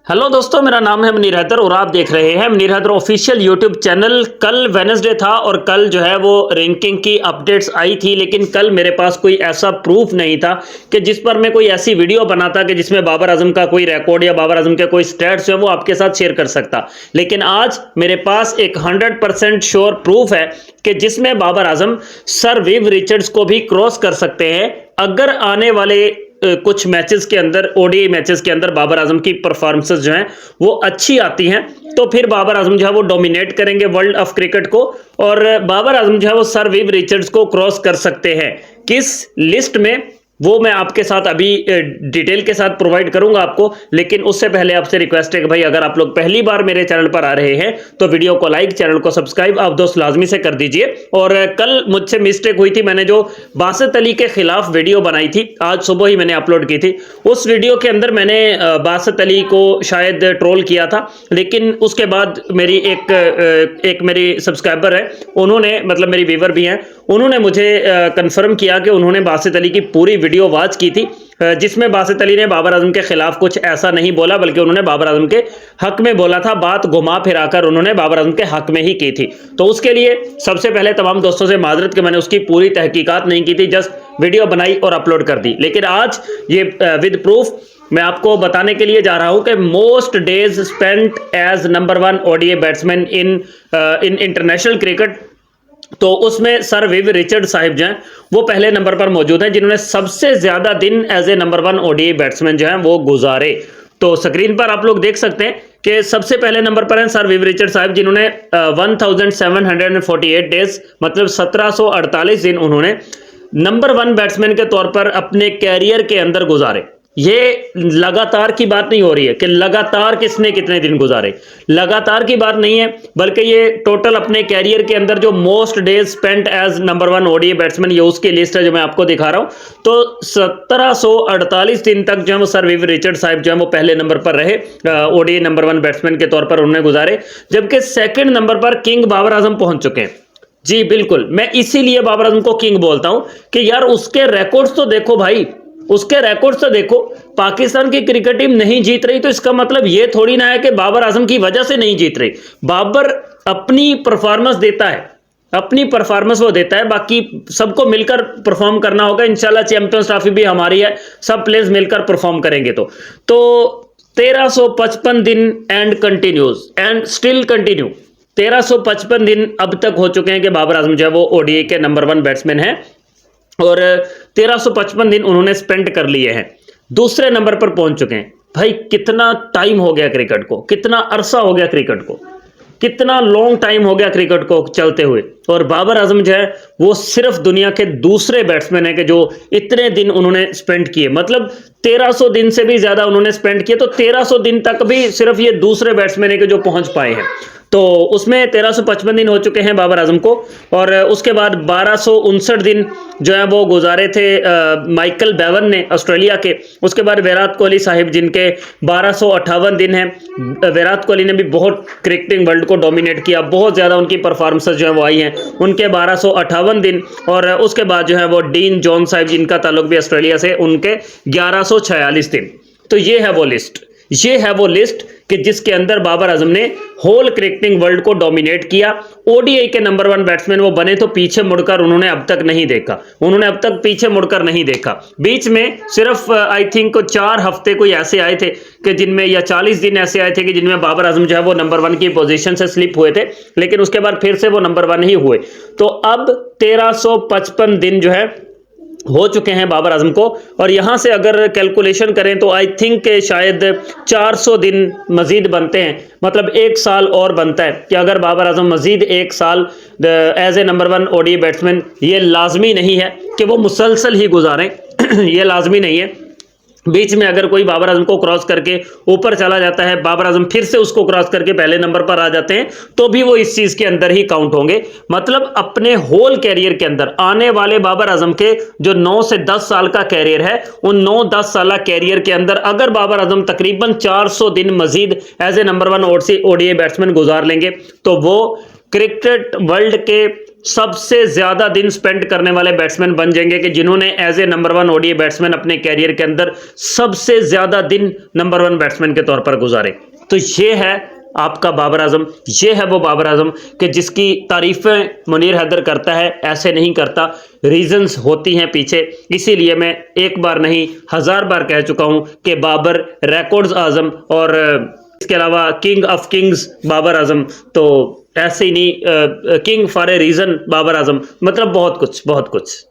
Hello दोस्तों, मेरा नाम है मुनीर हैदर और आप देख रहे हैं Munir Haider official YouTube channel. कल वेडनेसडे था और कल जो है वो रैंकिंग की अपडेट्स आई थी, लेकिन कल मेरे पास कोई ऐसा प्रूफ नहीं था कि जिस पर मैं कोई ऐसी वीडियो बनाता कि जिसमें बाबर आजम का कोई रिकॉर्ड या बाबर आजम के कोई स्टैट्स है वो आपके साथ शेयर कर सकता। लेकिन आज मेरे पास एक 100% श्योर प्रूफ है कि जिसमें Babar Azam sir Viv Richards को भी क्रॉस कर सकते हैं अगर आने वाले कुछ मैचेस के अंदर, ओडीआई मैचेस के अंदर बाबर आजम की परफॉर्मेंसेस जो हैं वो अच्छी आती हैं, तो फिर बाबर आजम जो है वो डोमिनेट करेंगे वर्ल्ड ऑफ क्रिकेट को और बाबर आजम जो है वो सर विव रिचर्ड्स को क्रॉस कर सकते हैं। किस लिस्ट में वो मैं आपके साथ अभी डिटेल के साथ प्रोवाइड करूंगा आपको, लेकिन उससे पहले आपसे रिक्वेस्ट है कि भाई अगर आप लोग पहली बार मेरे चैनल पर आ रहे हैं तो वीडियो को लाइक, चैनल को सब्सक्राइब आप दोस्त लाजमी से कर दीजिए। और कल मुझसे मिस्टेक हुई थी, मैंने जो बासित अली के खिलाफ वीडियो बनाई थी आज सुबह ही मैंने अपलोड की थी। उस वीडियो के अंदर मैंने बासित अली को शायद ट्रोल किया था, लेकिन उसके बाद मेरी एक मेरी सब्सक्राइबर है, उन्होंने मतलब मेरी व्यूवर भी हैं, उन्होंने मुझे कंफर्म किया कि उन्होंने बासित अली की पूरी वीडियो वॉच की थी जिसमें बासित अली ने बाबर आजम के खिलाफ कुछ ऐसा नहीं बोला, बल्कि उन्होंने बाबर आजम के हक में बोला था। बात घुमा फिराकर उन्होंने बाबर आजम के हक में ही की थी। तो उसके लिए सबसे पहले तमाम दोस्तों से माजरत कि मैंने उसकी पूरी तहकीकात नहीं की थी, जस्ट वीडियो बनाई और अपलोड कर दी। लेकिन आज ये विद प्रूफ मैं आपको बताने के लिए जा रहा हूं कि most days spent as number 1 ODI batsman in international cricket, तो उसमें सर विव रिचर्ड साहिब जो हैं वो पहले नंबर पर मौजूद हैं, जिन्होंने सबसे ज्यादा दिन as a number 1 ODI batsman जो हैं वो गुजारे। तो स्क्रीन पर आप लोग देख सकते हैं कि सबसे पहले नंबर पर हैं सर विव रिचर्ड साहिब, जिन्होंने 1748 डेज मतलब 1748 दिन उन्होंने नंबर 1 बैट्समैन के तौर पर अपने कैरियर के अंदर गुजारे। ये लगातार की बात नहीं हो रही है कि लगातार किसने कितने दिन गुजारे, लगातार की बात नहीं है, बल्कि ये टोटल अपने कैरियर के अंदर जो most days spent as number 1 ODI batsman, ये उसकी लिस्ट है जो मैं आपको दिखा रहा हूं। तो 1748 दिन तक जो है वो सर विव रिचर्ड साहिब जो है वो पहले नंबर पर रहे, ओडीआई नंबर 1 बैट्समैन के तौर पर उन्होंने गुजारे, जबकि सेकंड नंबर पर किंग बाबर आजम पहुंच चुके हैं। जी बिल्कुल, मैं इसीलिए बाबर आजम को किंग बोलता हूं कि यार उसके रिकॉर्ड्स तो देखो भाई, उसके रिकॉर्ड्स तो देखो। पाकिस्तान की क्रिकेट टीम नहीं जीत रही तो इसका मतलब ये थोड़ी ना है कि बाबर आजम की वजह से नहीं जीत रही। बाबर अपनी परफॉर्मेंस देता है, अपनी परफॉर्मेंस वो देता है, बाकी सबको मिलकर परफॉर्म करना होगा। इंशाल्लाह चैंपियंस ट्रॉफी भी हमारी है, सब प्लेयर्स मिलकर परफॉर्म करेंगे। तो 1355 दिन and continues and still continue, 1355 दिन अब तक हो चुके हैं कि बाबर आजम जो है वो ओडीआई के नंबर 1 बैट्समैन है और 1355 दिन उन्होंने स्पेंड कर लिए हैं, दूसरे नंबर पर पहुंच चुके हैं। भाई कितना टाइम हो गया क्रिकेट को, कितना अरसा हो गया क्रिकेट को, कितना लॉन्ग टाइम हो गया क्रिकेट को चलते हुए। और बाबर आजम जो है वो सिर्फ दुनिया के दूसरे बैट्समैन है कि जो इतने दिन उन्होंने स्पेंड किए, मतलब 1300 दिन से भी ज्यादा उन्होंने स्पेंड किए। तो 1300 दिन तक भी सिर्फ ये दूसरे बैट्समैन है कि जो पहुंच पाए हैं। तो उसमें 1355 दिन हो चुके हैं बाबर आजम को, और उसके बाद 1259 दिन जो है वो गुजारे थे माइकल बेवन ने ऑस्ट्रेलिया के। उसके बाद विराट कोहली साहिब जिनके 1258 दिन हैं। विराट कोहली ने भी बहुत क्रिकेटिंग वर्ल्ड को डोमिनेट किया, बहुत ज़्यादा उनकी परफॉर्मेंसेस जो है वो आई हैं, उनके 1258 दिन। और उसके बाद जो है वो डीन जॉन साहिब जिनका ताल्लुक भी ऑस्ट्रेलिया से, उनके 1146 दिन। तो ये है वो लिस्ट, ये है वो लिस्ट कि जिसके अंदर बाबर आजम ने होल क्रिकेटिंग वर्ल्ड को डोमिनेट किया। ओडीआई के नंबर 1 बैट्समैन वो बने तो पीछे मुड़कर उन्होंने अब तक नहीं देखा, उन्होंने अब तक पीछे मुड़कर नहीं देखा। बीच में सिर्फ आई थिंक 4 हफ्ते कोई ऐसे आए थे कि जिनमें, या 40 दिन ऐसे आए थे कि जिनमें बाबर आजम जो है वो नंबर 1 की पोजीशन से स्लिप हुए थे, लेकिन उसके बाद फिर से वो नंबर 1 ही हुए। तो अब 1355 दिन जो है हो चुके हैं बाबर आजम को, और यहां से अगर कैलकुलेशन करें तो आई थिंक शायद 400 दिन मजीद बनते हैं, मतलब 1 साल और बनता है कि अगर बाबर आजम मजीद 1 साल as a number 1 ODI batsman, ये लाजमी नहीं है कि वो मुसलसल ही गुजारें ये लाजमी नहीं है। बीच में अगर कोई बाबर आजम को क्रॉस करके ऊपर चला जाता है, बाबर आजम फिर से उसको क्रॉस करके पहले नंबर पर आ जाते हैं, तो भी वो इस चीज के अंदर ही काउंट होंगे। मतलब अपने होल कैरियर के अंदर आने वाले बाबर आजम के जो 9 से 10 साल का कैरियर है, उन 9-10 साल कैरियर के अंदर अगर बाबर आजम तकरीबन 400 दिन मजीद as a number 1 ODI batsman गुजार लेंगे, तो वो क्रिकेट वर्ल्ड के सबसे ज्यादा दिन स्पेंड करने वाले बैट्समैन बन जाएंगे कि जिन्होंने as a number 1 ODI batsman अपने कैरियर के अंदर सबसे ज्यादा दिन नंबर 1 बैट्समैन के तौर पर गुजारे। तो ये है आपका बाबर आजम, ये है वो बाबर आजम कि जिसकी तारीफें मुनीर हैदर करता है, ऐसे नहीं करता, रीजंस होती हैं पीछे। इसीलिए मैं एक बार नहीं 1000 बार कह चुका हूं कि बाबर रिकॉर्ड्स आजम और इसके अलावा king of kings Babar Azam. तो ऐसे ही नहीं, king for a reason Babar Azam, मतलब बहुत कुछ बहुत कुछ।